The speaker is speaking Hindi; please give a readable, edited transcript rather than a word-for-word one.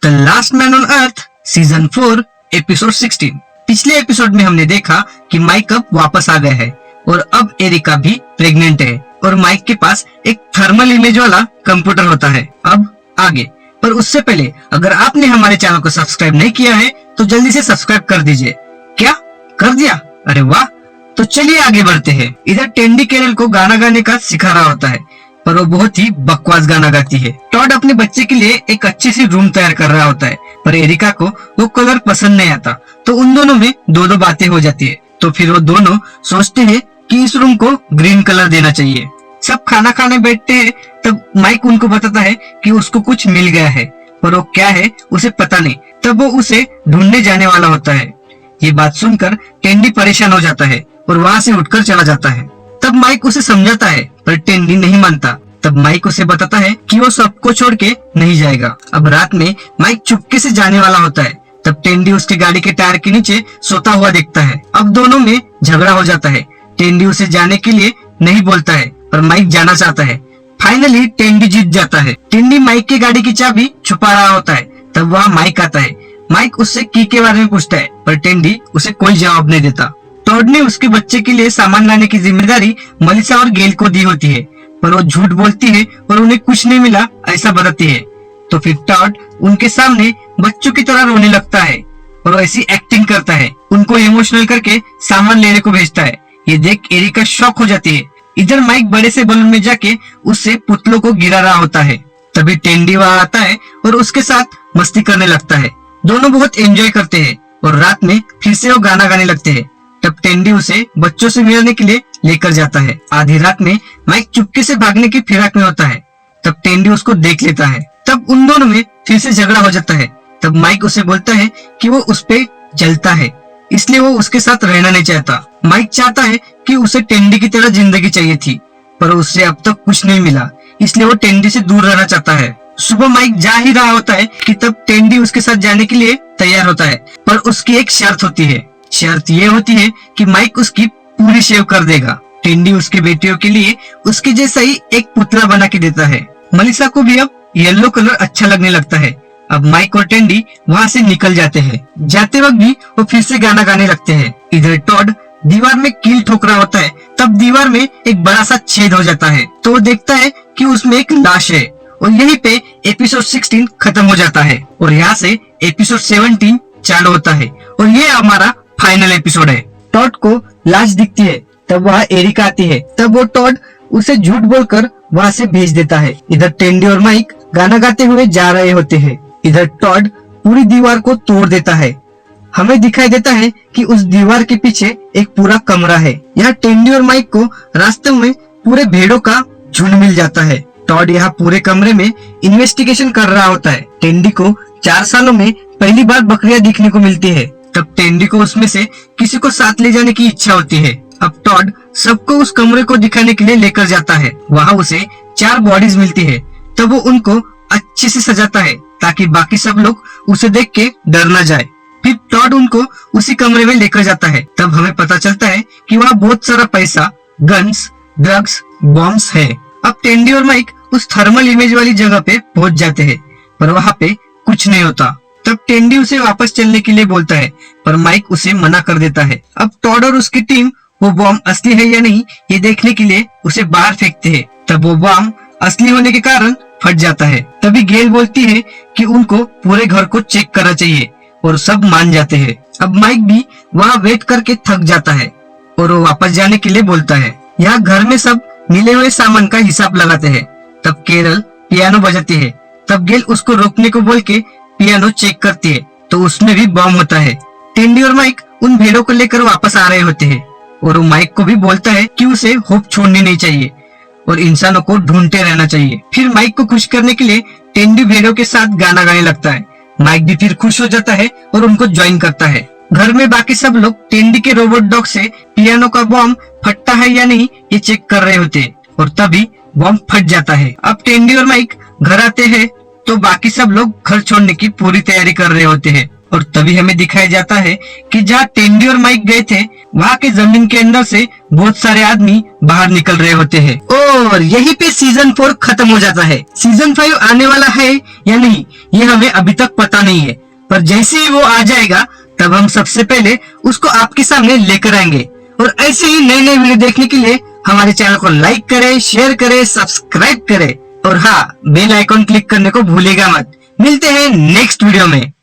Last man on earth season 4 episode 16। पिछले एपिसोड में हमने देखा कि माइक अब वापस आ गया है और अब एरिका भी प्रेग्नेंट है और माइक के पास एक थर्मल इमेज वाला कंप्यूटर होता है। अब आगे, पर उससे पहले अगर आपने हमारे चैनल को सब्सक्राइब नहीं किया है तो जल्दी से सब्सक्राइब कर दीजिए। क्या कर दिया? अरे वाह, तो चलिए आगे बढ़ते हैं। इधर टेंडी केरल को गाना गाने का सिखा रहा होता है पर वो बहुत ही बकवास गाना गाती है। टॉड अपने बच्चे के लिए एक अच्छी सी रूम तैयार कर रहा होता है पर एरिका को वो कलर पसंद नहीं आता, तो उन दोनों में दो बातें हो जाती है। तो फिर वो दोनों सोचते हैं कि इस रूम को ग्रीन कलर देना चाहिए। सब खाना खाने बैठते हैं तब माइक उनको बताता है कि उसको कुछ मिल गया है पर वो क्या है उसे पता नहीं। तब वो उसे ढूंढने जाने वाला होता है। ये बात सुनकर टेंडी परेशान हो जाता है और वहाँ से उठकर चला जाता है। तब माइक उसे समझाता है पर टेंडी नहीं मानता। तब माइक उसे बताता है कि वो सबको छोड़ के नहीं जाएगा। अब रात में माइक चुपके से जाने वाला होता है। तब टेंडी उसके गाड़ी के टायर के नीचे सोता हुआ दिखता है। अब दोनों में झगड़ा हो जाता है। टेंडी उसे जाने के लिए नहीं बोलता है पर माइक जाना चाहता है। फाइनली टेंडी जीत जाता है। टेंडी माइक की गाड़ी की चाबी छुपा रहा होता है। तब वहाँ माइक आता है। माइक उससे की के बारे में पूछता है पर टेंडी उसे कोई जवाब नहीं देता। टॉड ने उसके बच्चे के लिए सामान लाने की जिम्मेदारी मलिसा और गेल को दी होती है पर वो झूठ बोलती है और उन्हें कुछ नहीं मिला ऐसा बताती है। तो फिर टॉड उनके सामने बच्चों की तरह रोने लगता है और ऐसी एक्टिंग करता है। उनको इमोशनल करके सामान लेने को भेजता है। ये देख एरिका शॉक हो जाती है। इधर माइक बड़े से बलून में जाके उससे पुतलों को गिरा रहा होता है। तभी टेंडी वहाँ आता है और उसके साथ मस्ती करने लगता है। दोनों बहुत एंजॉय करते हैं और रात में फिर से वो गाना गाने लगते हैं। तब टेंडी उसे बच्चों से मिलने के लिए लेकर जाता है। आधी रात में माइक चुपके से भागने की फिराक में होता है। तब टेंडी उसको देख लेता है। तब उन दोनों में फिर से झगड़ा हो जाता है। तब माइक उसे बोलता है कि वो उस पे जलता है इसलिए वो उसके साथ रहना नहीं चाहता। माइक चाहता है कि उसे टेंडी की तरह जिंदगी चाहिए थी पर उससे अब तक कुछ नहीं मिला इसलिए वो टेंडी से दूर रहना चाहता है। सुबह माइक जा ही रहा होता है कि तब टेंडी उसके साथ जाने के लिए तैयार होता है पर उसकी एक शर्त होती है। शर्त ये होती है कि माइक उसकी पूरी शेव कर देगा। टेंडी उसके बेटियों के लिए उसके जैसा ही एक पुतला बना के देता है। मलिसा को भी अब येलो कलर अच्छा लगने लगता है। अब माइक और टेंडी वहाँ से निकल जाते हैं। जाते वक्त भी वो फिर से गाना गाने लगते हैं। इधर टॉड दीवार में कील ठोक रहा होता है। तब दीवार में एक बड़ा सा छेद हो जाता है तो वो देखता है कि उसमें एक लाश है और यहीं पे एपिसोड 16 खत्म हो जाता है और यहाँ से एपिसोड 17 चालू होता है और ये हमारा फाइनल एपिसोड है। टॉड को लाश दिखती है। तब वहाँ एरिका आती है। तब वो टॉड उसे झूठ बोलकर वहाँ से भेज देता है। इधर टेंडी और माइक गाना गाते हुए जा रहे होते हैं। इधर टॉड पूरी दीवार को तोड़ देता है। हमें दिखाई देता है कि उस दीवार के पीछे एक पूरा कमरा है। यहाँ टेंडी और माइक को रास्ते में पूरे भेड़ों का झुंड मिल जाता है। टॉड यहाँ पूरे कमरे में इन्वेस्टिगेशन कर रहा होता है। टेंडी को 4 सालों में पहली बार बकरियां दिखने को मिलती है। तब टेंडी को उसमें से किसी को साथ ले जाने की इच्छा होती है। अब टॉड सबको उस कमरे को दिखाने के लिए लेकर जाता है। वहाँ उसे 4 बॉडीज मिलती है। तब वो उनको अच्छे से सजाता है ताकि बाकी सब लोग उसे देख के डर न जाए। फिर टॉड उनको उसी कमरे में लेकर जाता है। तब हमें पता चलता है कि वहाँ बहुत सारा पैसा, गन्स, ड्रग्स, बॉम्ब्स है। अब टेंडी और माइक उस थर्मल इमेज वाली जगह पे पहुंच जाते हैं पर वहाँ पे कुछ नहीं होता। तब टेंडी उसे वापस चलने के लिए बोलता है पर माइक उसे मना कर देता है। अब टॉड और उसकी टीम वो बॉम्ब असली है या नहीं ये देखने के लिए उसे बाहर फेंकते हैं। तब वो बॉम्ब असली होने के कारण फट जाता है। तभी गेल बोलती है कि उनको पूरे घर को चेक करना चाहिए और सब मान जाते हैं। अब माइक भी वहाँ वेट करके थक जाता है और वो वापस जाने के लिए बोलता है। यहाँ घर में सब मिले हुए सामान का हिसाब लगाते हैं। तब केरल पियानो बजाती है। तब गेल उसको रोकने को बोल के पियानो चेक करती है तो उसमें भी बॉम्ब होता है। टेंडी और माइक उन भेड़ों को लेकर वापस आ रहे होते हैं और वो माइक को भी बोलता है कि उसे होप छोड़नी नहीं चाहिए और इंसानों को ढूंढते रहना चाहिए। फिर माइक को खुश करने के लिए टेंडी भेड़ों के साथ गाना गाने लगता है। माइक भी फिर खुश हो जाता है और उनको ज्वाइन करता है। घर में बाकी सब लोग टेंडी के रोबोट डॉग से पियानो का बॉम्ब फटता है या नहीं ये चेक कर रहे होते हैं और तभी बॉम्ब फट जाता है। अब टेंडी और माइक घर आते हैं तो बाकी सब लोग घर छोड़ने की पूरी तैयारी कर रहे होते हैं। और तभी हमें दिखाया जाता है कि जहाँ टेंडी और माइक गए थे वहाँ के जमीन के अंदर से बहुत सारे आदमी बाहर निकल रहे होते हैं और यहीं पे सीजन 4 खत्म हो जाता है। सीजन 5 आने वाला है या नहीं ये हमें अभी तक पता नहीं है, पर जैसे ही वो आ जाएगा तब हम सबसे पहले उसको आपके सामने लेकर आएंगे। और ऐसे ही नए नए वीडियो देखने के लिए हमारे चैनल को लाइक करें, शेयर करें, सब्सक्राइब करें और हाँ, बेल आइकॉन क्लिक करने को भूलिएगा मत। मिलते हैं नेक्स्ट वीडियो में।